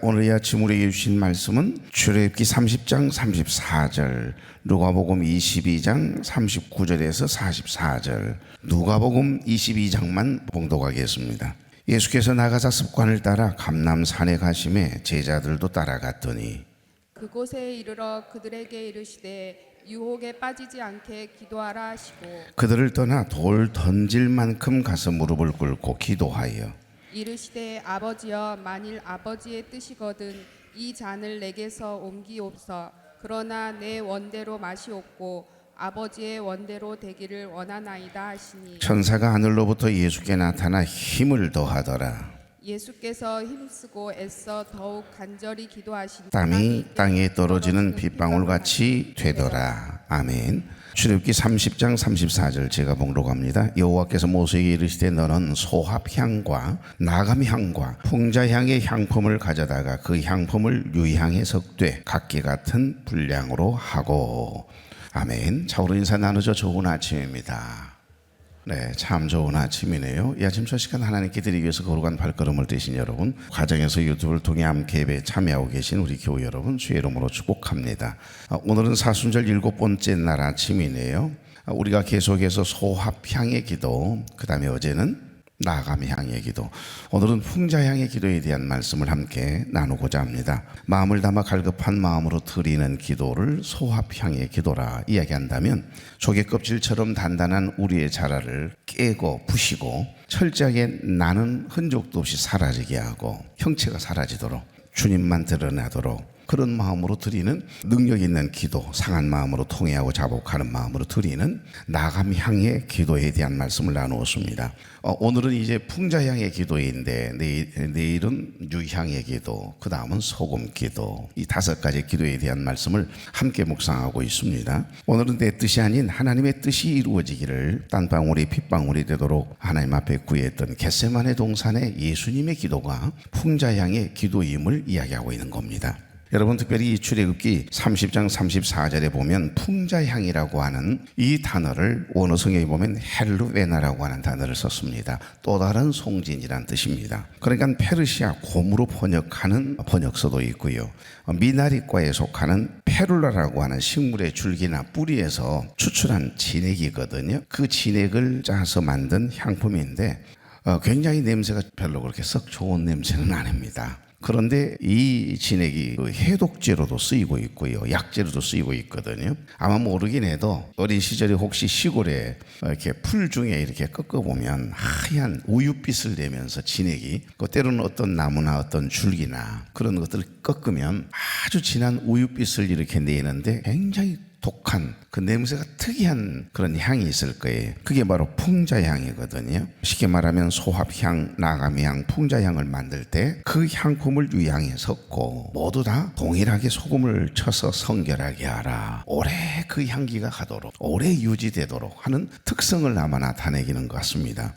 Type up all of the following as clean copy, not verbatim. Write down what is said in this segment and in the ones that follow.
오늘 이 아침 우리에게 주신 말씀은 출애굽기 30장 34절, 누가복음 22장 39절에서 44절, 누가복음 22장만 봉독하겠습니다. 예수께서 나가사 습관을 따라 감람산에 가심에 제자들도 따라갔더니 그곳에 이르러 그들에게 이르시되 유혹에 빠지지 않게 기도하라 하시고 그들을 떠나 돌 던질 만큼 가서 무릎을 꿇고 기도하여 이르시되 아버지여, 만일 아버지의 뜻이거든 이 잔을 내게서 옮기옵소. 그러나 내 원대로 마시옵고 아버지의 원대로 되기를 원하나이다 하시니 천사가 하늘로부터 예수께 나타나 힘을 더하더라. 예수께서 힘쓰고 애써 더욱 간절히 기도하시니 땀이 땅에 떨어지는 빗방울같이 되더라. 아멘. 출애굽기 30장 34절 제가 봉독합니다. 여호와께서 모세에게 이르시되 너는 소합향과 나감향과 풍자향의 향품을 가져다가 그 향품을 유향에 섞되 각기 같은 분량으로 하고. 아멘. 차오로 인사 나누죠. 좋은 아침입니다. 네, 참 좋은 아침이네요. 이 아침 저 시간 하나님께 드리기 위해서 거룩한 발걸음을 떼신 여러분, 가정에서 유튜브를 통해 함께 예배에 참여하고 계신 우리 교우 여러분, 주의 이름으로 축복합니다. 오늘은 사순절 7번째 날 아침이네요. 우리가 계속해서 소합향의 기도, 그 다음에 어제는 나감향의 기도, 오늘은 풍자향의 기도에 대한 말씀을 함께 나누고자 합니다. 마음을 담아 갈급한 마음으로 드리는 기도를 소합향의 기도라 이야기한다면, 조개 껍질처럼 단단한 우리의 자라를 깨고 부시고 철저하게 나는 흔적도 없이 사라지게 하고 형체가 사라지도록 주님만 드러나도록 그런 마음으로 드리는 능력 있는 기도, 상한 마음으로 통회하고 자복하는 마음으로 드리는 나감향의 기도에 대한 말씀을 나누었습니다. 오늘은 이제 풍자향의 기도인데 내일은 유향의 기도, 그 다음은 소금 기도, 이 5가지 기도에 대한 말씀을 함께 묵상하고 있습니다. 오늘은 내 뜻이 아닌 하나님의 뜻이 이루어지기를 땀방울이 핏방울이 되도록 하나님 앞에 구했던 겟세마네 동산의 예수님의 기도가 풍자향의 기도임을 이야기하고 있는 겁니다. 여러분, 특별히 이 출애굽기 30장 34절에 보면 풍자향이라고 하는 이 단어를 원어 성경에 보면 헬루베나라고 하는 단어를 썼습니다. 또 다른 송진이란 뜻입니다. 그러니까 페르시아 곰으로 번역하는 번역서도 있고요, 미나리과에 속하는 페룰라라고 하는 식물의 줄기나 뿌리에서 추출한 진액이거든요. 그 진액을 짜서 만든 향품인데 굉장히 냄새가 별로 그렇게 썩 좋은 냄새는 아닙니다. 그런데 이 진액이 해독제로도 쓰이고 있고요, 약제로도 쓰이고 있거든요. 아마 모르긴 해도 어린 시절에 혹시 시골에 이렇게 풀 중에 이렇게 꺾어보면 하얀 우윳빛을 내면서 진액이, 때로는 어떤 나무나 어떤 줄기나 그런 것들을 꺾으면 아주 진한 우윳빛을 이렇게 내는데 굉장히 독한 그 냄새가 특이한 그런 향이 있을 거예요. 그게 바로 풍자향이거든요. 쉽게 말하면 소합향, 나감향, 풍자향을 만들 때 그 향품을 유향에 섞고 모두 다 동일하게 소금을 쳐서 성결하게 하라. 오래 그 향기가 가도록, 오래 유지되도록 하는 특성을 아마 나타내기는 것 같습니다.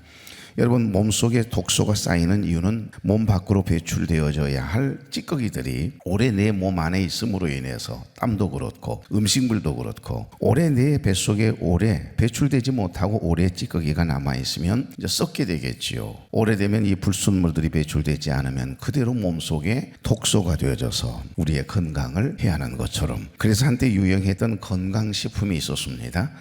여러분, 몸속에 독소가 쌓이는 이유는 몸 밖으로 배출되어져야 할 찌꺼기들이 오래 내 몸 안에 있음으로 인해서 땀도 그렇고 음식물도 그렇고 오래 내 뱃속에 오래 배출되지 못하고 오래 찌꺼기가 남아있으면 이제 썩게 되겠지요. 오래되면 이 불순물들이 배출되지 않으면 그대로 몸속에 독소가 되어져서 우리의 건강을 해하는 것처럼, 그래서 한때 유행했던 건강식품이 있었습니다.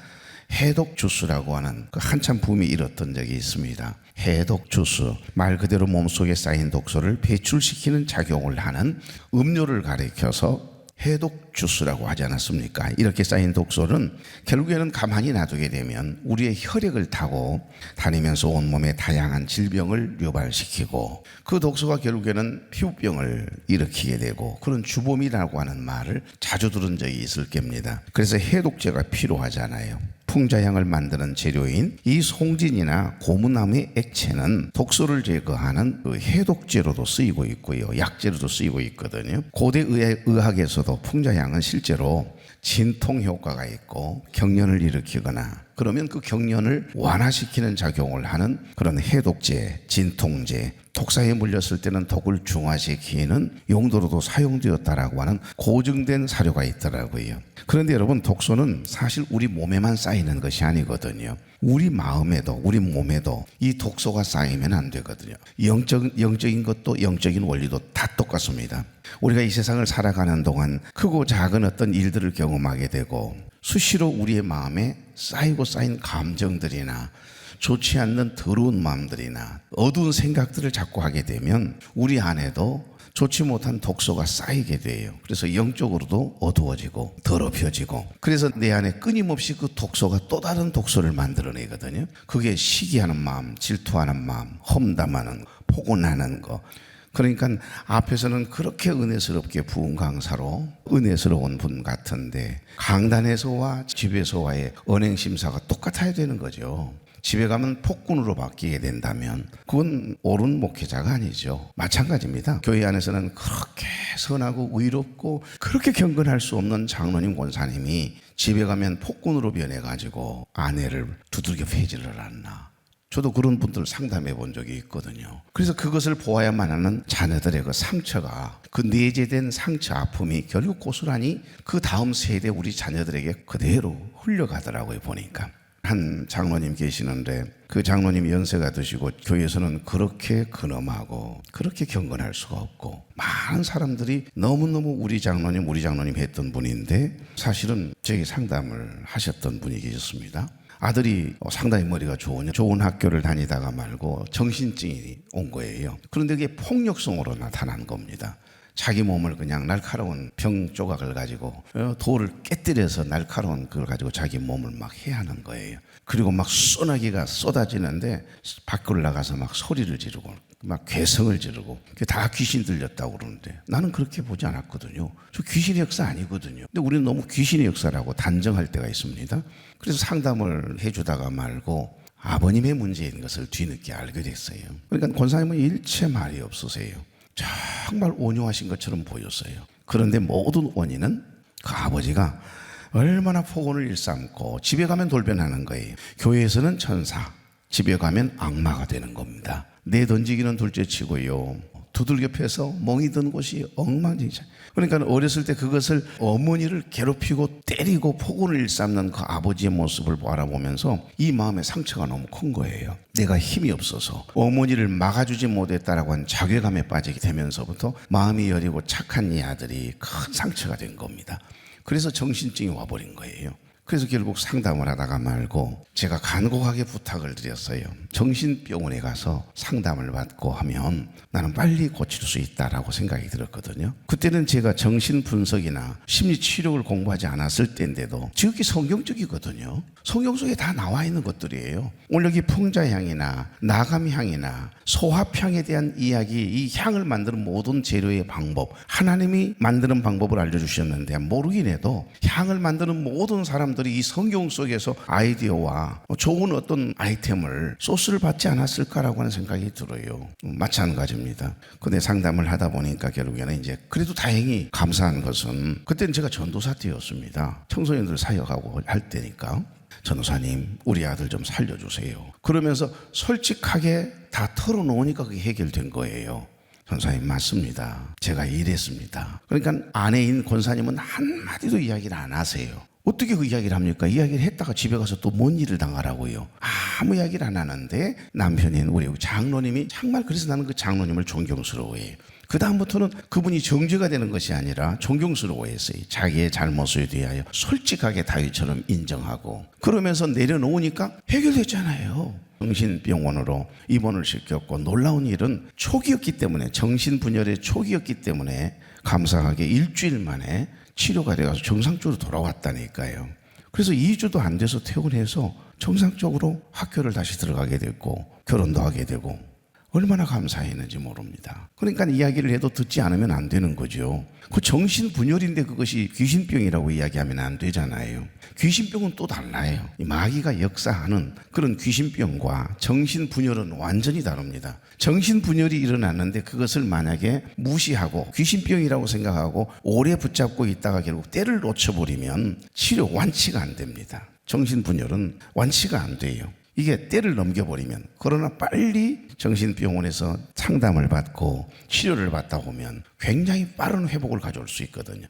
해독 주스라고 하는 그 한참 붐이 일었던 적이 있습니다. 해독 주스, 말 그대로 몸속에 쌓인 독소를 배출시키는 작용을 하는 음료를 가리켜서 해독 주스라고 하지 않았습니까? 이렇게 쌓인 독소는 결국에는 가만히 놔두게 되면 우리의 혈액을 타고 다니면서 온몸에 다양한 질병을 유발시키고, 그 독소가 결국에는 피부병을 일으키게 되고, 그런 주범이라고 하는 말을 자주 들은 적이 있을 겁니다. 그래서 해독제가 필요하잖아요. 풍자향을 만드는 재료인 이 송진이나 고무나무의 액체는 독소를 제거하는 그 해독제로도 쓰이고 있고요, 약제로도 쓰이고 있거든요. 고대 의학에서도 풍자향은 실제로 진통 효과가 있고 경련을 일으키거나 그러면 그 경련을 완화시키는 작용을 하는 그런 해독제, 진통제, 독사에 물렸을 때는 독을 중화시키는 용도로도 사용되었다라고 하는 고증된 사료가 있더라고요. 그런데 여러분, 독소는 사실 우리 몸에만 쌓이는 것이 아니거든요. 우리 마음에도 우리 몸에도 이 독소가 쌓이면 안 되거든요. 영적인 것도 영적인 원리도 다 똑같습니다. 우리가 이 세상을 살아가는 동안 크고 작은 어떤 일들을 경험하게 되고 수시로 우리의 마음에 쌓이고 쌓인 감정들이나 좋지 않는 더러운 마음들이나 어두운 생각들을 자꾸 하게 되면 우리 안에도 좋지 못한 독소가 쌓이게 돼요. 그래서 영적으로도 어두워지고 더럽혀지고, 그래서 내 안에 끊임없이 그 독소가 또 다른 독소를 만들어내거든요. 그게 시기하는 마음, 질투하는 마음, 험담하는, 포곤하는 거. 그러니까 앞에서는 그렇게 은혜스럽게 부흥 강사로 은혜스러운 분 같은데 강단에서와 집에서와의 언행 심사가 똑같아야 되는 거죠. 집에 가면 폭군으로 바뀌게 된다면 그건 옳은 목회자가 아니죠. 마찬가지입니다. 교회 안에서는 그렇게 선하고 의롭고 그렇게 경건할 수 없는 장로님 권사님이 집에 가면 폭군으로 변해가지고 아내를 두들겨 패지를 않나. 저도 그런 분들 상담해 본 적이 있거든요. 그래서 그것을 보아야만 하는 자녀들의 그 상처가, 그 내재된 상처, 아픔이 결국 고스란히 그 다음 세대 우리 자녀들에게 그대로 흘러가더라고요. 보니까 한 장로님 계시는데 그 장로님 연세가 드시고 교회에서는 그렇게 근엄하고 그렇게 경건할 수가 없고 많은 사람들이 너무너무 우리 장로님 했던 분인데 사실은 저에게 상담을 하셨던 분이 계셨습니다. 아들이 상당히 머리가 좋은 학교를 다니다가 말고 정신증이 온 거예요. 그런데 그게 폭력성으로 나타난 겁니다. 자기 몸을 그냥 날카로운 병 조각을 가지고 돌을 깨뜨려서 날카로운 그걸 가지고 자기 몸을 막 해하는 거예요. 그리고 막 소나기가 쏟아지는데 밖으로 나가서 막 소리를 지르고 막 괴성을 지르고 그게 다 귀신 들렸다고 그러는데 나는 그렇게 보지 않았거든요. 저 귀신의 역사 아니거든요. 근데 우리는 너무 귀신의 역사라고 단정할 때가 있습니다. 그래서 상담을 해주다가 말고 아버님의 문제인 것을 뒤늦게 알게 됐어요. 그러니까 권사님은 일체 말이 없으세요. 정말 온유하신 것처럼 보였어요. 그런데 모든 원인은 그 아버지가 얼마나 폭언을 일삼고 집에 가면 돌변하는 거예요. 교회에서는 천사, 집에 가면 악마가 되는 겁니다. 내던지기는 둘째치고요, 두들겨 패서 멍이 든 곳이 엉망진창. 그러니까 어렸을 때 그것을 어머니를 괴롭히고 때리고 폭언을 일삼는 그 아버지의 모습을 바라보면서 이 마음의 상처가 너무 큰 거예요. 내가 힘이 없어서 어머니를 막아주지 못했다라고 한 자괴감에 빠지게 되면서부터 마음이 여리고 착한 이 아들이 큰 상처가 된 겁니다. 그래서 정신증이 와버린 거예요. 그래서 결국 상담을 하다가 말고 제가 간곡하게 부탁을 드렸어요. 정신병원에 가서 상담을 받고 하면 나는 빨리 고칠 수 있다라고 생각이 들었거든요. 그때는 제가 정신분석이나 심리치료를 공부하지 않았을 때인데도 지극히 성경적이거든요. 성경 속에 다 나와 있는 것들이에요. 오늘 여기 풍자향이나 나감향이나 소합향에 대한 이야기, 이 향을 만드는 모든 재료의 방법, 하나님이 만드는 방법을 알려주셨는데 모르긴 해도 향을 만드는 모든 사람들이 이 성경 속에서 아이디어와 좋은 어떤 아이템을 소스를 받지 않았을까라고 하는 생각이 들어요. 마찬가지입니다. 근데 상담을 하다 보니까 결국에는 이제 그래도 다행히 감사한 것은 그때는 제가 전도사 때였습니다. 청소년들 사역하고 할 때니까 전도사님 우리 아들 좀 살려주세요. 그러면서 솔직하게 다 털어놓으니까 그게 해결된 거예요. 전사님 맞습니다. 제가 이랬습니다. 그러니까 아내인 권사님은 한마디도 이야기를 안 하세요. 어떻게 그 이야기를 합니까? 이야기를 했다가 집에 가서 또 뭔 일을 당하라고요. 아무 이야기를 안 하는데 남편인 우리 장로님이 정말, 그래서 나는 그 장로님을 존경스러워해요. 그 다음부터는 그분이 정죄가 되는 것이 아니라 존경스러워했어요. 자기의 잘못에 대하여 솔직하게 다윗처럼 인정하고 그러면서 내려놓으니까 해결됐잖아요. 정신병원으로 입원을 시켰고 놀라운 일은 초기였기 때문에, 정신분열의 초기였기 때문에 감사하게 일주일 만에 치료가 돼가서 정상적으로 돌아왔다니까요. 그래서 2주도 안 돼서 퇴원해서 정상적으로 학교를 다시 들어가게 됐고 결혼도 하게 되고 얼마나 감사했는지 모릅니다. 그러니까 이야기를 해도 듣지 않으면 안 되는 거죠. 그 정신분열인데 그것이 귀신병이라고 이야기하면 안 되잖아요. 귀신병은 또 달라요. 마귀가 역사하는 그런 귀신병과 정신분열은 완전히 다릅니다. 정신분열이 일어났는데 그것을 만약에 무시하고 귀신병이라고 생각하고 오래 붙잡고 있다가 결국 때를 놓쳐버리면 치료 완치가 안 됩니다. 정신분열은 완치가 안 돼요. 이게 때를 넘겨버리면, 그러나 빨리 정신병원에서 상담을 받고 치료를 받다 보면 굉장히 빠른 회복을 가져올 수 있거든요.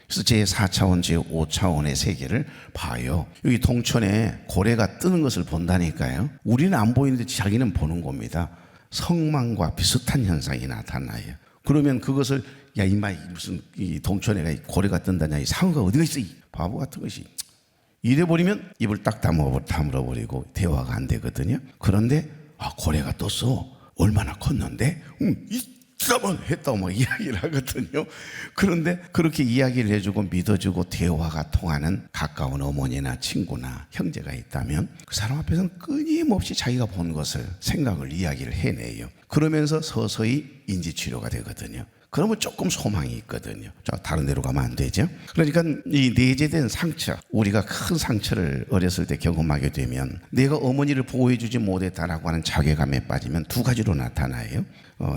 그래서 제4차원, 제5차원의 세계를 봐요. 여기 동천에 고래가 뜨는 것을 본다니까요. 우리는 안 보이는데 자기는 보는 겁니다. 성망과 비슷한 현상이 나타나요. 그러면 그것을 야 이마 무슨 이 동천에 고래가 뜬다냐, 이 상어가 어디가 있어, 이 바보 같은 것이, 이래버리면 입을 딱 다물어버리고 대화가 안 되거든요. 그런데 고래가 떴어, 얼마나 컸는데, 있다만 했다고 막 이야기를 하거든요. 그런데 그렇게 이야기를 해주고 믿어주고 대화가 통하는 가까운 어머니나 친구나 형제가 있다면 그 사람 앞에서는 끊임없이 자기가 본 것을, 생각을, 이야기를 해내요. 그러면서 서서히 인지치료가 되거든요. 그러면 조금 소망이 있거든요. 다른 데로 가면 안 되죠. 그러니까 이 내재된 상처, 우리가 큰 상처를 어렸을 때 경험하게 되면 내가 어머니를 보호해주지 못했다라고 하는 자괴감에 빠지면 두 가지로 나타나요.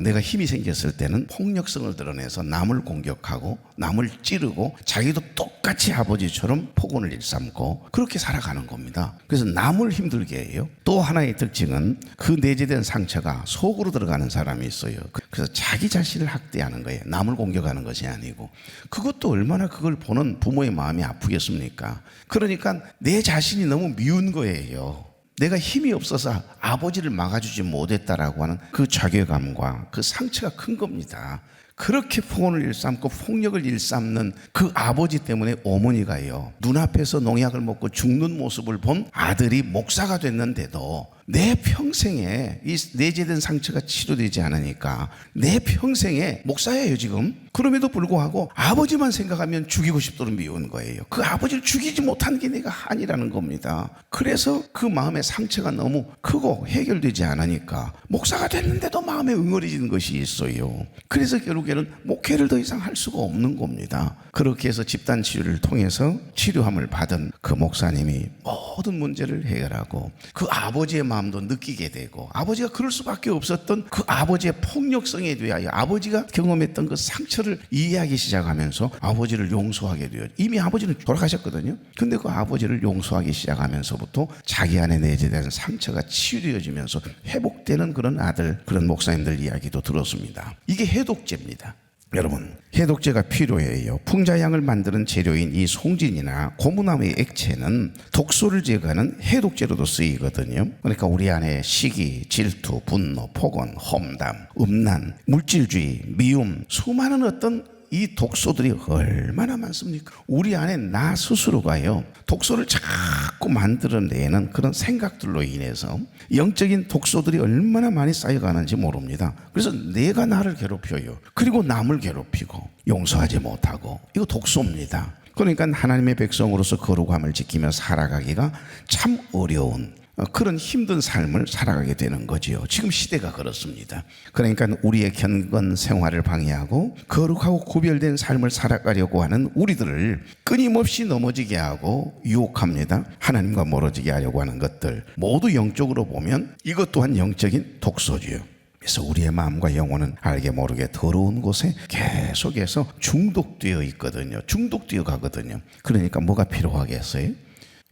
내가 힘이 생겼을 때는 폭력성을 드러내서 남을 공격하고 남을 찌르고 자기도 똑같이 아버지처럼 폭언을 일삼고 그렇게 살아가는 겁니다. 그래서 남을 힘들게 해요. 또 하나의 특징은 그 내재된 상처가 속으로 들어가는 사람이 있어요. 그래서 자기 자신을 학대하는 거예요. 남을 공격하는 것이 아니고. 그것도 얼마나 그걸 보는 부모의 마음이 아프겠습니까? 그러니까 내 자신이 너무 미운 거예요. 내가 힘이 없어서 아버지를 막아주지 못했다라고 하는 그 자괴감과 그 상처가 큰 겁니다. 그렇게 폭언을 일삼고 폭력을 일삼는 그 아버지 때문에 어머니가요, 눈앞에서 농약을 먹고 죽는 모습을 본 아들이 목사가 됐는데도 내 평생에 이 내재된 상처가 치료되지 않으니까 내 평생에 목사예요 지금. 그럼에도 불구하고 아버지만 생각하면 죽이고 싶도록 미운 거예요. 그 아버지를 죽이지 못한 게 내가 한이라는 겁니다. 그래서 그 마음의 상처가 너무 크고 해결되지 않으니까 목사가 됐는데도 마음에 응어리지는 것이 있어요. 그래서 결국에는 목회를 더 이상 할 수가 없는 겁니다. 그렇게 해서 집단 치료를 통해서 치료함을 받은 그 목사님이 모든 문제를 해결하고 그 아버지의 마음도 느끼게 되고, 아버지가 그럴 수밖에 없었던 그 아버지의 폭력성에 대하여 아버지가 경험했던 그 상처를 이해하기 시작하면서 아버지를 용서하게 돼요. 이미 아버지는 돌아가셨거든요. 근데 그 아버지를 용서하기 시작하면서부터 자기 안에 내재된 상처가 치유되어지면서 회복되는 그런 아들, 그런 목사님들 이야기도 들었습니다. 이게 해독제입니다. 여러분, 해독제가 필요해요. 풍자향을 만드는 재료인 이 송진이나 고무나무의 액체는 독소를 제거하는 해독제로도 쓰이거든요. 그러니까 우리 안에 시기, 질투, 분노, 폭언, 험담, 음란, 물질주의, 미움, 수많은 어떤 이 독소들이 얼마나 많습니까? 우리 안에 나 스스로가요, 독소를 자꾸 만들어내는 그런 생각들로 인해서 영적인 독소들이 얼마나 많이 쌓여가는지 모릅니다. 그래서 내가 나를 괴롭혀요. 그리고 남을 괴롭히고 용서하지 못하고, 이거 독소입니다. 그러니까 하나님의 백성으로서 거룩함을 지키며 살아가기가 참 어려운 그런 힘든 삶을 살아가게 되는 거지요. 지금 시대가 그렇습니다. 그러니까 우리의 경건 생활을 방해하고 거룩하고 구별된 삶을 살아가려고 하는 우리들을 끊임없이 넘어지게 하고 유혹합니다. 하나님과 멀어지게 하려고 하는 것들 모두 영적으로 보면 이것 또한 영적인 독소지요. 그래서 우리의 마음과 영혼은 알게 모르게 더러운 곳에 계속해서 중독되어 있거든요. 중독되어 가거든요. 그러니까 뭐가 필요하겠어요?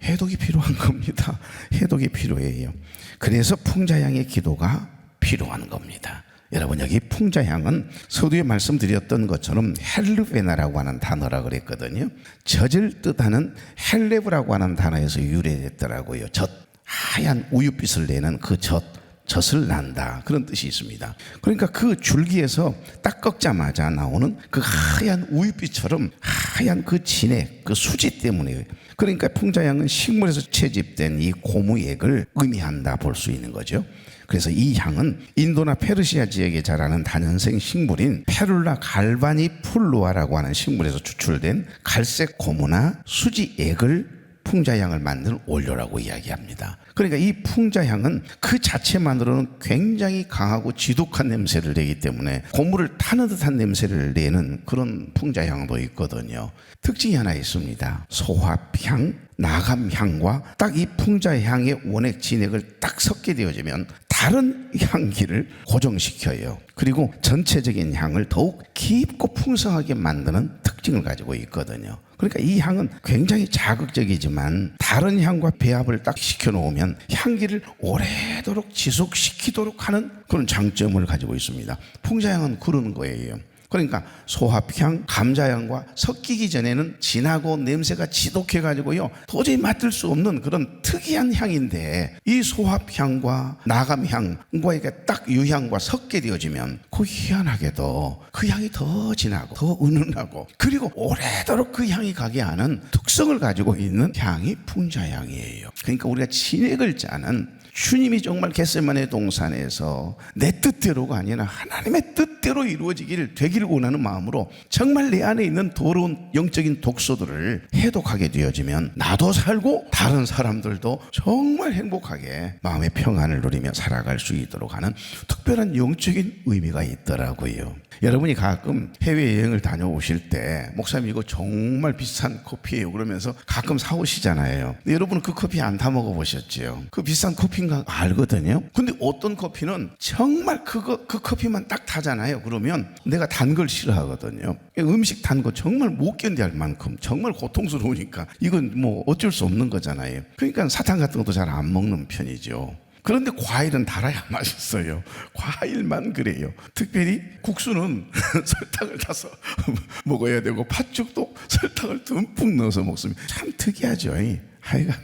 해독이 필요한 겁니다. 해독이 필요해요. 그래서 풍자향의 기도가 필요한 겁니다. 여러분, 여기 풍자향은 서두에 말씀드렸던 것처럼 헬르베나라고 하는 단어라 그랬거든요. 젖을 뜻하는 헬레브라고 하는 단어에서 유래됐더라고요. 젖, 하얀 우유빛을 내는 그 젖을 난다, 그런 뜻이 있습니다. 그러니까 그 줄기에서 딱 꺾자마자 나오는 그 하얀 우유빛처럼 하얀 그 진액, 그 수지 때문에, 그러니까 풍자향은 식물에서 채집된 이 고무액을 의미한다 볼 수 있는 거죠. 그래서 이 향은 인도나 페르시아 지역에 자라는 다년생 식물인 페룰라 갈바니플루아라고 하는 식물에서 추출된 갈색 고무나 수지액을 풍자향을 만드는 원료라고 이야기합니다. 그러니까 이 풍자향은 그 자체만으로는 굉장히 강하고 지독한 냄새를 내기 때문에 고물을 타는 듯한 냄새를 내는 그런 풍자향도 있거든요. 특징이 하나 있습니다. 소합향, 나감향과 딱 이 풍자향의 원액 진액을 딱 섞게 되어지면 다른 향기를 고정시켜요. 그리고 전체적인 향을 더욱 깊고 풍성하게 만드는 특징을 가지고 있거든요. 그러니까 이 향은 굉장히 자극적이지만 다른 향과 배합을 딱 시켜놓으면 향기를 오래도록 지속시키도록 하는 그런 장점을 가지고 있습니다. 풍자향은 그런 거예요. 그러니까 소합향, 감자향과 섞이기 전에는 진하고 냄새가 지독해가지고요 도저히 맡을 수 없는 그런 특이한 향인데, 이 소합향과 나감향과 이게 딱 유향과 섞게 되어지면 그 희한하게도 그 향이 더 진하고 더 은은하고, 그리고 오래도록 그 향이 가게 하는 특성을 가지고 있는 향이 풍자향이에요. 그러니까 우리가 진액을 짜는, 주님이 정말 겟세마네 동산에서 내 뜻대로가 아니라 하나님의 뜻대로 이루어지기를 되기를 원하는 마음으로 정말 내 안에 있는 더러운 영적인 독소들을 해독하게 되어지면 나도 살고 다른 사람들도 정말 행복하게 마음의 평안을 누리며 살아갈 수 있도록 하는 특별한 영적인 의미가 있더라고요. 여러분이 가끔 해외여행을 다녀오실 때 목사님 이거 정말 비싼 커피예요 그러면서 가끔 사오시잖아요. 근데 여러분은 그 커피 안 타 먹어보셨지요? 그 비싼 커피인 거 알거든요. 근데 어떤 커피는 정말 그 커피만 딱 타잖아요. 그러면 내가 단 걸 싫어하거든요. 음식 단 거 정말 못 견딜 만큼 정말 고통스러우니까 이건 뭐 어쩔 수 없는 거잖아요. 그러니까 사탕 같은 것도 잘 안 먹는 편이죠. 그런데 과일은 달아야 맛있어요. 과일만 그래요. 특별히 국수는 설탕을 타서 먹어야 되고 팥죽도 설탕을 듬뿍 넣어서 먹습니다. 참 특이하죠. 하여간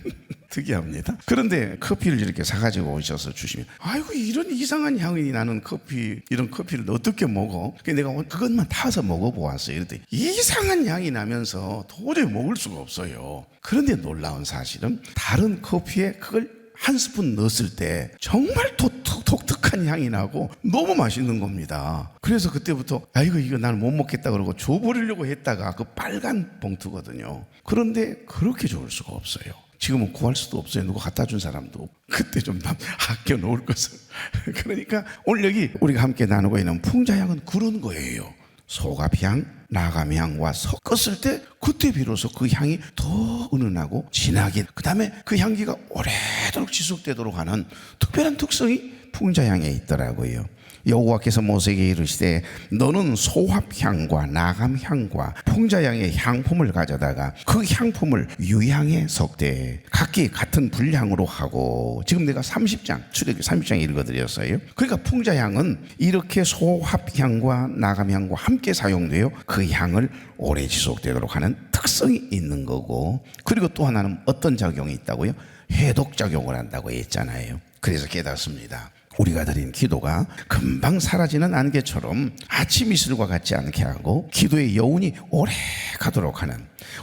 특이합니다. 그런데 커피를 이렇게 사가지고 오셔서 주시면, 아이고 이런 이상한 향이 나는 커피, 이런 커피를 어떻게 먹어? 내가 그것만 타서 먹어보았어요. 이랬더니 이상한 향이 나면서 도저히 먹을 수가 없어요. 그런데 놀라운 사실은 다른 커피에 그걸 한 스푼 넣었을 때 정말 독특한 향이 나고 너무 맛있는 겁니다. 그래서 그때부터 아이고 이거 나는 못 먹겠다 그러고 줘버리려고 했다가 그 빨간 봉투거든요. 그런데 그렇게 좋을 수가 없어요. 지금은 구할 수도 없어요. 누가 갖다 준 사람도 없고. 그때 좀 아껴 놓을 것을. 그러니까 오늘 여기 우리가 함께 나누고 있는 풍자향은 그런 거예요. 소갑향, 나감향과 섞었을 때 그때 비로소 그 향이 더 은은하고 진하게, 그 다음에 그 향기가 오래도록 지속되도록 하는 특별한 특성이 풍자향에 있더라고요. 여호와께서 모세에게 이르시되 너는 소합향과 나감향과 풍자향의 향품을 가져다가 그 향품을 유향에 섞되 각기 같은 분량으로 하고, 지금 내가 30장 출애굽기 30장 읽어드렸어요. 그러니까 풍자향은 이렇게 소합향과 나감향과 함께 사용되어 그 향을 오래 지속되도록 하는 특성이 있는 거고, 그리고 또 하나는 어떤 작용이 있다고요? 해독작용을 한다고 했잖아요. 그래서 깨닫습니다. 우리가 드린 기도가 금방 사라지는 안개처럼 아침 이슬과 같지 않게 하고 기도의 여운이 오래 가도록 하는,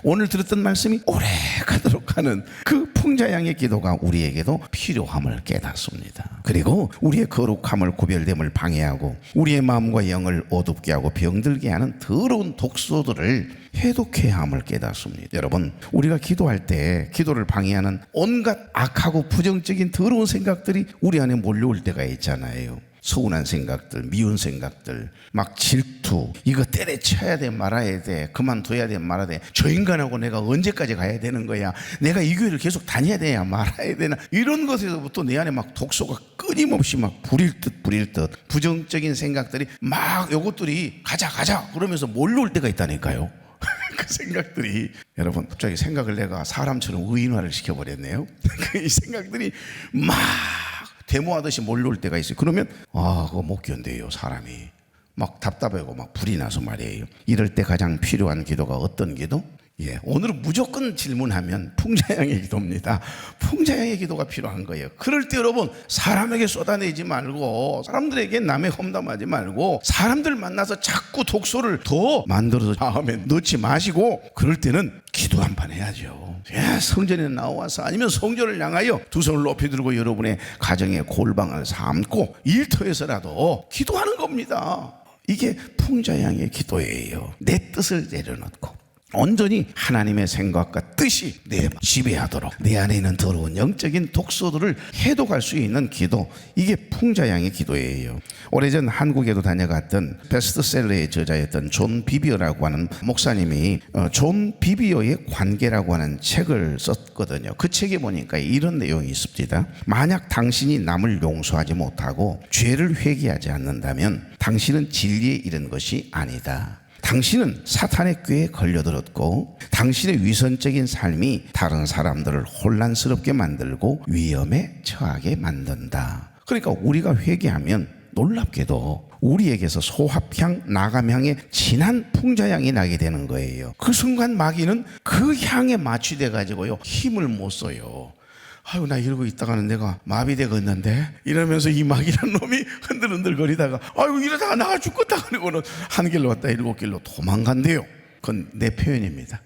오늘 들었던 말씀이 오래 가도록 하는 그 풍자향의 기도가 우리에게도 필요함을 깨닫습니다. 그리고 우리의 거룩함을, 구별됨을 방해하고 우리의 마음과 영을 어둡게 하고 병들게 하는 더러운 독소들을 해독해야 함을 깨닫습니다. 여러분, 우리가 기도할 때 기도를 방해하는 온갖 악하고 부정적인 더러운 생각들이 우리 안에 몰려올 때가 있잖아요. 서운한 생각들, 미운 생각들, 막 질투, 이거 때려쳐야 돼 말아야 돼, 그만둬야 돼 말아야 돼, 저 인간하고 내가 언제까지 가야 되는 거야, 내가 이 교회를 계속 다녀야 되냐 말아야 되나, 이런 것에서부터 내 안에 막 독소가 끊임없이 막 부릴 듯 부정적인 생각들이 막 요것들이 가자 그러면서 몰려올 때가 있다니까요. 그 생각들이, 여러분 갑자기 생각을 내가 사람처럼 의인화를 시켜버렸네요. 이 생각들이 막 데모하듯이 몰려올 때가 있어요. 그러면 그거 못 견뎌요. 사람이 막 답답하고 막 불이 나서 말이에요. 이럴 때 가장 필요한 기도가 어떤 기도? 오늘은 무조건 질문하면 풍자향의 기도입니다. 풍자향의 기도가 필요한 거예요. 그럴 때 여러분, 사람에게 쏟아내지 말고, 사람들에게 남의 험담하지 말고, 사람들 만나서 자꾸 독소를 더 만들어서 마음에 넣지 마시고, 그럴 때는 기도 한 판 해야죠. 성전에 나와서 아니면 성전을 향하여 두 손을 높이 들고 여러분의 가정의 골방을 삼고 일터에서라도 기도하는 겁니다. 이게 풍자향의 기도예요. 내 뜻을 내려놓고 온전히 하나님의 생각과 뜻이 내 지배하도록 내 안에 있는 더러운 영적인 독소들을 해독할 수 있는 기도, 이게 풍자향의 기도예요. 오래전 한국에도 다녀갔던 베스트셀러의 저자였던 존 비비어라고 하는 목사님이 존 비비어의 관계라고 하는 책을 썼거든요. 그 책에 보니까 이런 내용이 있습니다. 만약 당신이 남을 용서하지 못하고 죄를 회개하지 않는다면 당신은 진리에 이른 것이 아니다. 당신은 사탄의 꾀에 걸려들었고 당신의 위선적인 삶이 다른 사람들을 혼란스럽게 만들고 위험에 처하게 만든다. 그러니까 우리가 회개하면 놀랍게도 우리에게서 소합향, 나감향의 진한 풍자향이 나게 되는 거예요. 그 순간 마귀는 그 향에 마취돼 가지고요 힘을 못 써요. 아유, 나 이러고 있다가는 내가 마비되겠는데 이러면서 이 마귀란 놈이 흔들흔들 거리다가 아유, 이러다가 나가 죽겠다 그러고는 한 길로 왔다 7길로 도망간대요. 그건 내 표현입니다.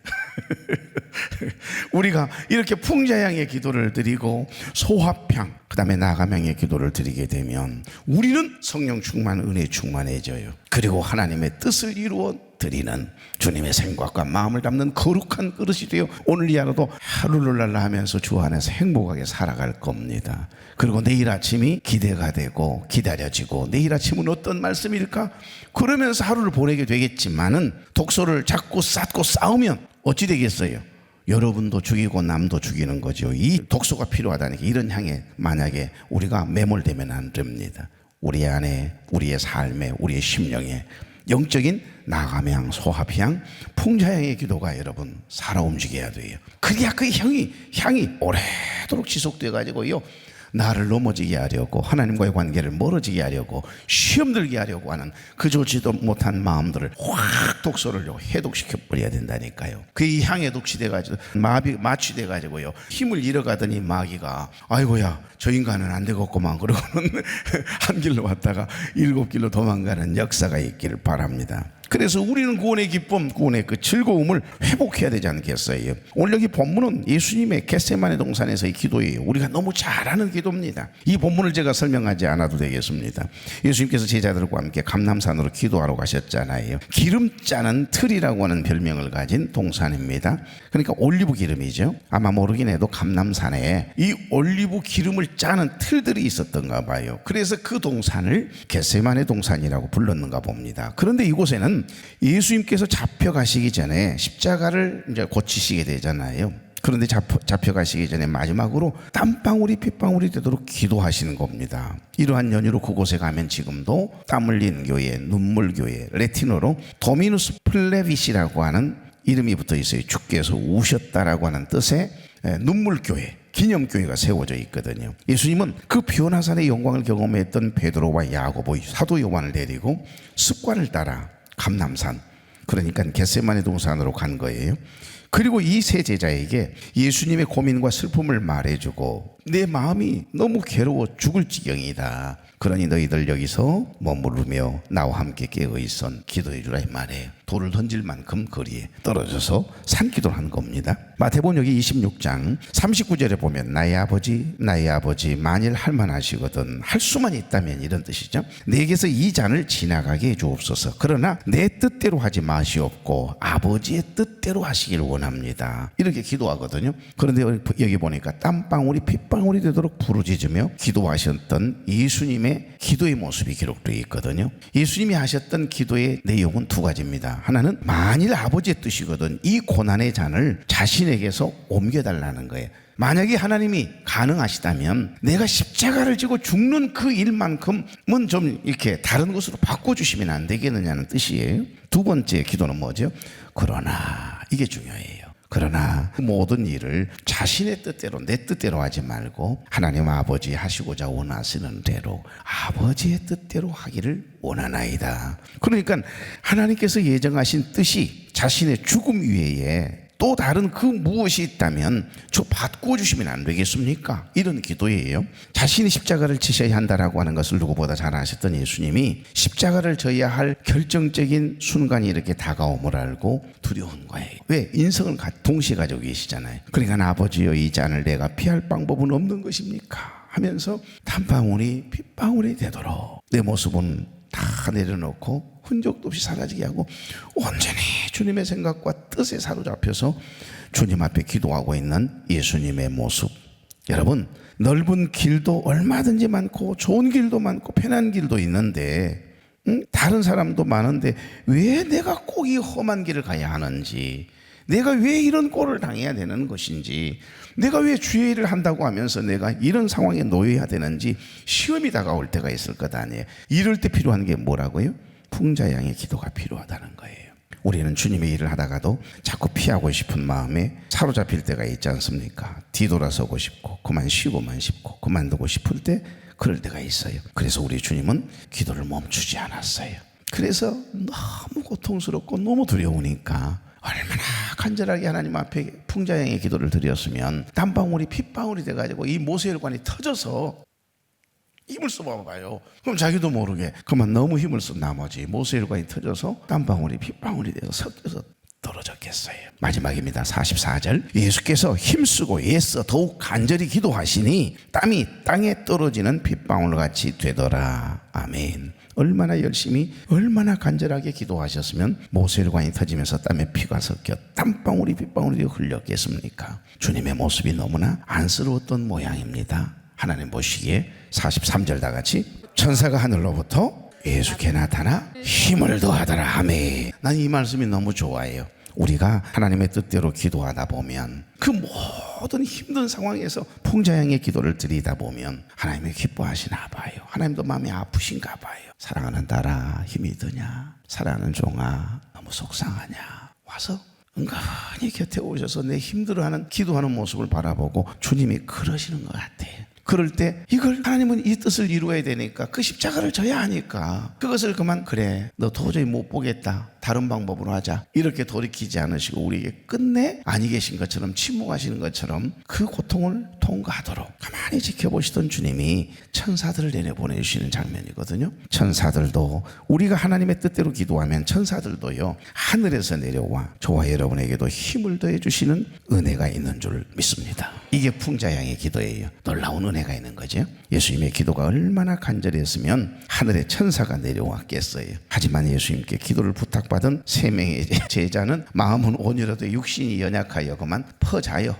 우리가 이렇게 풍자향의 기도를 드리고 소합향, 그 다음에 나감향의 기도를 드리게 되면 우리는 성령 충만, 은혜 충만해져요. 그리고 하나님의 뜻을 이루어 드리는 주님의 생각과 마음을 담는 거룩한 그릇이 되어 오늘 이 하루도 하루를 날라 하면서 주 안에서 행복하게 살아갈 겁니다. 그리고 내일 아침이 기대가 되고 기다려지고 내일 아침은 어떤 말씀일까? 그러면서 하루를 보내게 되겠지만은 독소를 자꾸 쌓고 싸우면 어찌 되겠어요? 여러분도 죽이고 남도 죽이는 거죠. 이 독소가 필요하다니까 이런 향에 만약에 우리가 매몰되면 안 됩니다. 우리 안에, 우리의 삶에, 우리의 심령에 영적인 나감향, 소합향, 풍자향의 기도가 여러분 살아 움직여야 돼요. 그래야 그 향이 오래도록 지속돼 가지고요 나를 넘어지게 하려고, 하나님과의 관계를 멀어지게 하려고, 시험 들게 하려고 하는 그 좋지도 못한 마음들을 확 독소를 해독시켜 버려야 된다니까요. 그 이 향에 독취돼 가지고 마취돼 가지고요 힘을 잃어가더니 마귀가 아이고야 저 인간은 안 되겠구만 그러고는 한 길로 왔다가 7길로 도망가는 역사가 있기를 바랍니다. 그래서 우리는 구원의 기쁨, 구원의 그 즐거움을 회복해야 되지 않겠어요? 오늘 여기 본문은 예수님의 겟세마네 동산에서의 기도예요. 우리가 너무 잘 아는 기도입니다. 이 본문을 제가 설명하지 않아도 되겠습니다. 예수님께서 제자들과 함께 감람산으로 기도하러 가셨잖아요. 기름 짜는 틀이라고 하는 별명을 가진 동산입니다. 그러니까 올리브 기름이죠. 아마 모르긴 해도 감람산에 이 올리브 기름을 짜는 틀들이 있었던가 봐요. 그래서 그 동산을 겟세마네 동산이라고 불렀는가 봅니다. 그런데 이곳에는 예수님께서 잡혀가시기 전에 십자가를 이제 고치시게 되잖아요. 그런데 잡혀가시기 전에 마지막으로 땀방울이 핏방울이 되도록 기도하시는 겁니다. 이러한 연유로 그곳에 가면 지금도 땀 흘린 교회, 눈물 교회, 레티노로 도미누스 플레빗이라고 하는 이름이 붙어 있어요. 주께서 우셨다라고 하는 뜻의 눈물 교회, 기념교회가 세워져 있거든요. 예수님은 그 변화산의 영광을 경험했던 베드로와 야고보, 사도 요한을 데리고 습관을 따라 감람산, 그러니까 겟세마네 동산으로 간 거예요. 그리고 이 세 제자에게 예수님의 고민과 슬픔을 말해주고 내 마음이 너무 괴로워 죽을 지경이다. 그러니 너희들 여기서 머무르며 나와 함께 깨어있어 기도해 주라 이 말이에요. 돌을 던질 만큼 거리에 떨어져서 산기도를 한 겁니다. 마태복음 여기 26장 39절에 보면 나의 아버지 만일 할 만하시거든, 할 수만 있다면 이런 뜻이죠. 내게서 이 잔을 지나가게 해 주옵소서. 그러나 내 뜻대로 하지 마시옵고 아버지의 뜻대로 하시길 원합니다. 이렇게 기도하거든요. 그런데 여기 보니까 땀방울이 핏방울이 되도록 부르짖으며 기도하셨던 예수님의 기도의 모습이 기록되어 있거든요. 예수님이 하셨던 기도의 내용은 두 가지입니다. 하나는 만일 아버지의 뜻이거든 이 고난의 잔을 자신에게서 옮겨달라는 거예요. 만약에 하나님이 가능하시다면 내가 십자가를 지고 죽는 그 일만큼은 좀 이렇게 다른 것으로 바꿔주시면 안 되겠느냐는 뜻이에요. 두 번째 기도는 뭐죠? 그러나, 이게 중요해요. 그러나 그 모든 일을 자신의 뜻대로, 내 뜻대로 하지 말고 하나님 아버지 하시고자 원하시는 대로 아버지의 뜻대로 하기를 원하나이다. 그러니까 하나님께서 예정하신 뜻이 자신의 죽음 위에 또 다른 그 무엇이 있다면 저 바꾸어주시면 안 되겠습니까? 이런 기도예요. 자신이 십자가를 지셔야 한다라고 하는 것을 누구보다 잘 아셨던 예수님이 십자가를 져야 할 결정적인 순간이 이렇게 다가옴을 알고 두려운 거예요. 왜? 인성을 동시에 가지고 계시잖아요. 그러니까 아버지여 이 잔을 내가 피할 방법은 없는 것입니까? 하면서 땀방울이 핏방울이 되도록 내 모습은 다 내려놓고 흔적도 없이 사라지게 하고 온전히 주님의 생각과 뜻에 사로잡혀서 주님 앞에 기도하고 있는 예수님의 모습. 여러분, 넓은 길도 얼마든지 많고 좋은 길도 많고 편한 길도 있는데 다른 사람도 많은데 왜 내가 꼭 이 험한 길을 가야 하는지, 내가 왜 이런 꼴을 당해야 되는 것인지, 내가 왜 주의 일을 한다고 하면서 내가 이런 상황에 놓여야 되는지 시험이 다가올 때가 있을 것 아니에요. 이럴 때 필요한 게 뭐라고요? 풍자향의 기도가 필요하다는 거예요. 우리는 주님의 일을 하다가도 자꾸 피하고 싶은 마음에 사로잡힐 때가 있지 않습니까? 뒤돌아서고 싶고 그만 쉬고만 싶고 그만두고 싶을 때 그럴 때가 있어요. 그래서 우리 주님은 기도를 멈추지 않았어요. 그래서 너무 고통스럽고 너무 두려우니까 얼마나 간절하게 하나님 앞에 풍자양의 기도를 드렸으면 땀방울이 핏방울이 돼가지고 이 모세혈관이 터져서 힘을 써봐봐요. 그럼 자기도 모르게 그만 너무 힘을 쓴 나머지 모세혈관이 터져서 땀방울이 핏방울이 돼서 섞여서 떨어졌겠어요. 마지막입니다. 44절. 예수께서 힘쓰고 애써 더욱 간절히 기도하시니 땀이 땅에 떨어지는 핏방울같이 되더라. 아멘. 얼마나 열심히 얼마나 간절하게 기도하셨으면 모세혈관이 터지면서 땀에 피가 섞여 땀방울이 핏방울이 흘렸겠습니까? 주님의 모습이 너무나 안쓰러웠던 모양입니다. 하나님 보시기에 43절 다 같이 천사가 하늘로부터 예수께 나타나 힘을 더하더라. 아멘. 난 이 말씀이 너무 좋아해요. 우리가 하나님의 뜻대로 기도하다 보면 그 모든 힘든 상황에서 풍자양의 기도를 드리다 보면 하나님이 기뻐하시나 봐요. 하나님도 마음이 아프신가 봐요. 사랑하는 딸아 힘이 드냐? 사랑하는 종아 너무 속상하냐? 와서 은근히 곁에 오셔서 내 힘들어하는 기도하는 모습을 바라보고 주님이 그러시는 것 같아요. 그럴 때 이걸 하나님은 이 뜻을 이루어야 되니까 그 십자가를 져야 하니까 그것을 그만 그래 너 도저히 못 보겠다 다른 방법으로 하자 이렇게 돌이키지 않으시고 우리에게 끝내 아니 계신 것처럼 침묵하시는 것처럼 그 고통을 통과하도록 가만히 지켜보시던 주님이 천사들을 내려보내주시는 장면이거든요. 천사들도 우리가 하나님의 뜻대로 기도하면 천사들도요 하늘에서 내려와 저와 여러분에게도 힘을 더해 주시는 은혜가 있는 줄 믿습니다. 이게 풍자양의 기도예요. 놀라운 은혜가 있는 거죠. 예수님의 기도가 얼마나 간절했으면 하늘에 천사가 내려왔겠어요. 하지만 예수님께 기도를 부탁받은 세 명의 제자는 마음은 온유라도 육신이 연약하여 그만 퍼자요.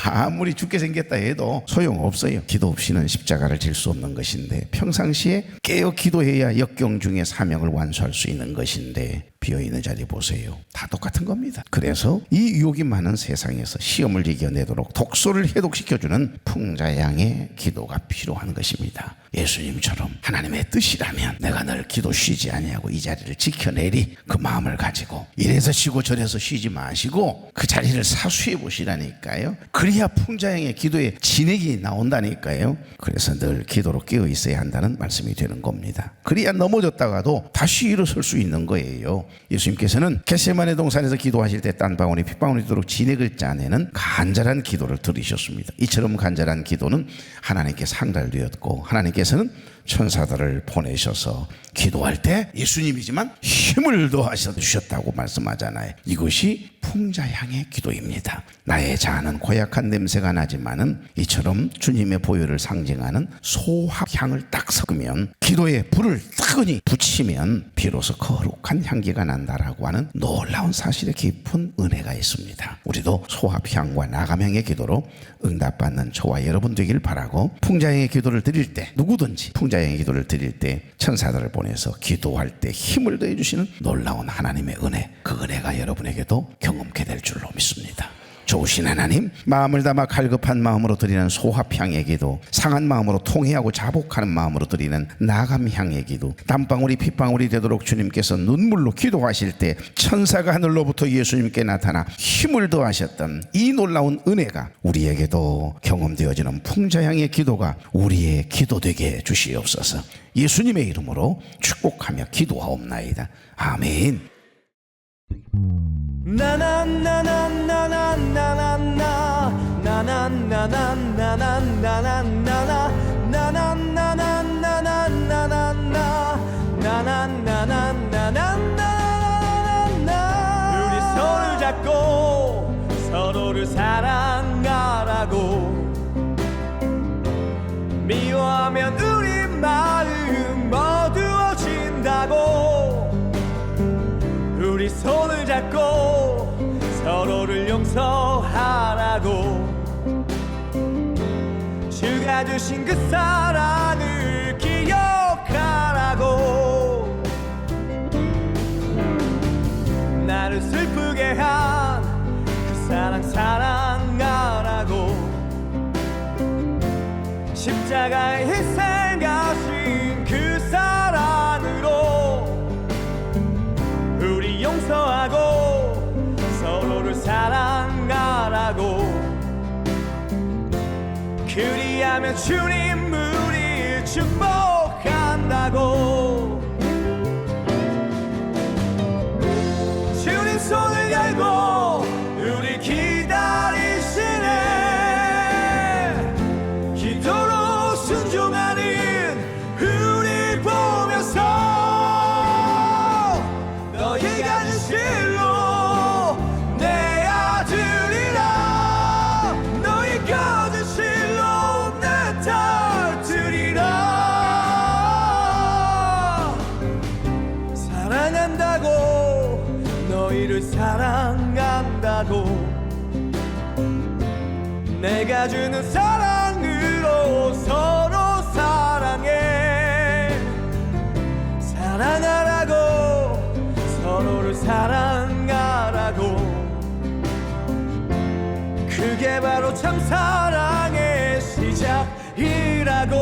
아무리 죽게 생겼다 해도 소용없어요. 기도 없이는 십자가를 질 수 없는 것인데 평상시에 깨어 기도해야 역경 중에 사명을 완수할 수 있는 것인데 비어있는 자리 보세요. 다 똑같은 겁니다. 그래서 이 유혹이 많은 세상에서 시험을 이겨내도록 독소를 해독시켜주는 풍자양의 기도가 필요한 것입니다. 예수님처럼 하나님의 뜻이라면 내가 늘 기도 쉬지 아니하고 이 자리를 지켜내리 그 마음을 가지고 이래서 쉬고 저래서 쉬지 마시고 그 자리를 사수해 보시라니까요. 그래야 풍자양의 기도에 진액이 나온다니까요. 그래서 늘 기도로 깨어 있어야 한다는 말씀이 되는 겁니다. 그래야 넘어졌다가도 다시 일어설 수 있는 거예요. 예수님께서는 겟세마네 동산에서 기도하실 때 땀방울이 핏방울이 되도록 진액을 짜내는 간절한 기도를 들으셨습니다. 이처럼 간절한 기도는 하나님께 상달되었고 하나님께서는 천사들을 보내셔서 기도할 때 예수님이지만 힘을 더하셔 주셨다고 말씀하잖아요. 이것이 풍자향의 기도입니다. 나의 자아는 고약한 냄새가 나지만은 이처럼 주님의 보혈을 상징하는 소합향을 딱 섞으면 기도에 불을 따끈히 붙이면 비로소 거룩한 향기가 난다라고 하는 놀라운 사실의 깊은 은혜가 있습니다. 우리도 소합향과 나감향의 기도로 응답받는 저와 여러분 되길 바라고 풍자향의 기도를 드릴 때 누구든지 풍자향의 기도를 드릴 때 천사들을 보내서 기도할 때 힘을 더해 주시는 놀라운 하나님의 은혜, 그 은혜가 여러분에게도 경험케 될 줄로 믿습니다. 좋으신 하나님, 마음을 담아 갈급한 마음으로 드리는 소합향의 기도, 상한 마음으로 통회하고 자복하는 마음으로 드리는 나감향의 기도, 땀방울이 핏방울이 되도록 주님께서 눈물로 기도하실 때 천사가 하늘로부터 예수님께 나타나 힘을 더하셨던 이 놀라운 은혜가 우리에게도 경험되어지는 풍자향의 기도가 우리의 기도 되게 주시옵소서. 예수님의 이름으로 축복하며 기도하옵나이다. 아멘. 우리 손을 잡고 서로를 사랑하라고 미워하면 우리 마음 어두워진다고 우리 손을 잡고 서로를 용서하라고 주가 주신 그 사랑을 기억하라고 나를 슬프게 한 그 사랑 사랑하라고 십자가에 희생하신 그 사랑으로 우리 용서하고 서로를 사랑하라고 그리야 왜냐면 주님 우리 축복한다고. 주님 손을 열고 우리 기다리시네. 기도로 순종하는 우리 보면서 너희가 진실로 내 아들이라. 너희가 진실로 내 딸들이라. 사랑한다고 너희를 사랑한다고. 내가 주는 사랑으로 서로 사랑해. 사랑하라고 서로를 사랑하라고. 그게 바로 참 사랑의 시작이라고.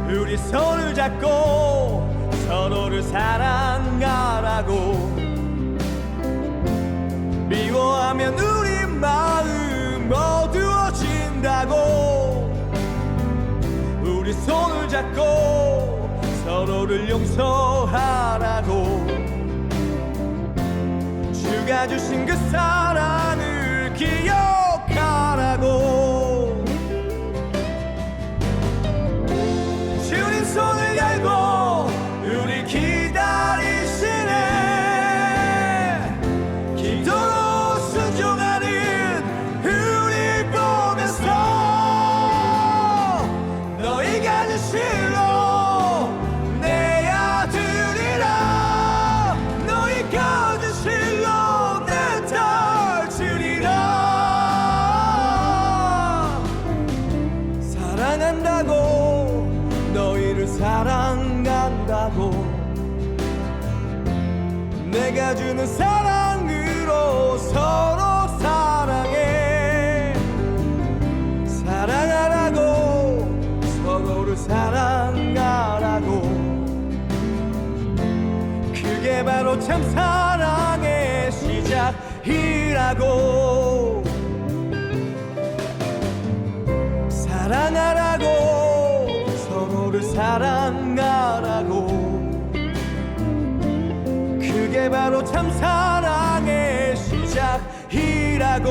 우리 손을 잡고 서로를 사랑하라고. 미워하면 우리 마음 어두워진다고. 우리 손을 잡고 서로를 용서하라고. 주가 주신 그 사랑을 기억하라고. 주님 손을 열고 우리 기다리시네. 기도로 순종하는 우리 보면서 너희가 진실로 내 아들이라. 너희가 진실로 내 딸들이라. 사랑한다고 너희를 사랑한다고. 내가 주는 사랑으로 서로 사랑해. 사랑하라고 서로를 사랑하라고. 그게 바로 참 사랑의 시작이라고. 사랑하라고 서로를 사랑하라고. 그게 바로 참 사랑의 시작이라고.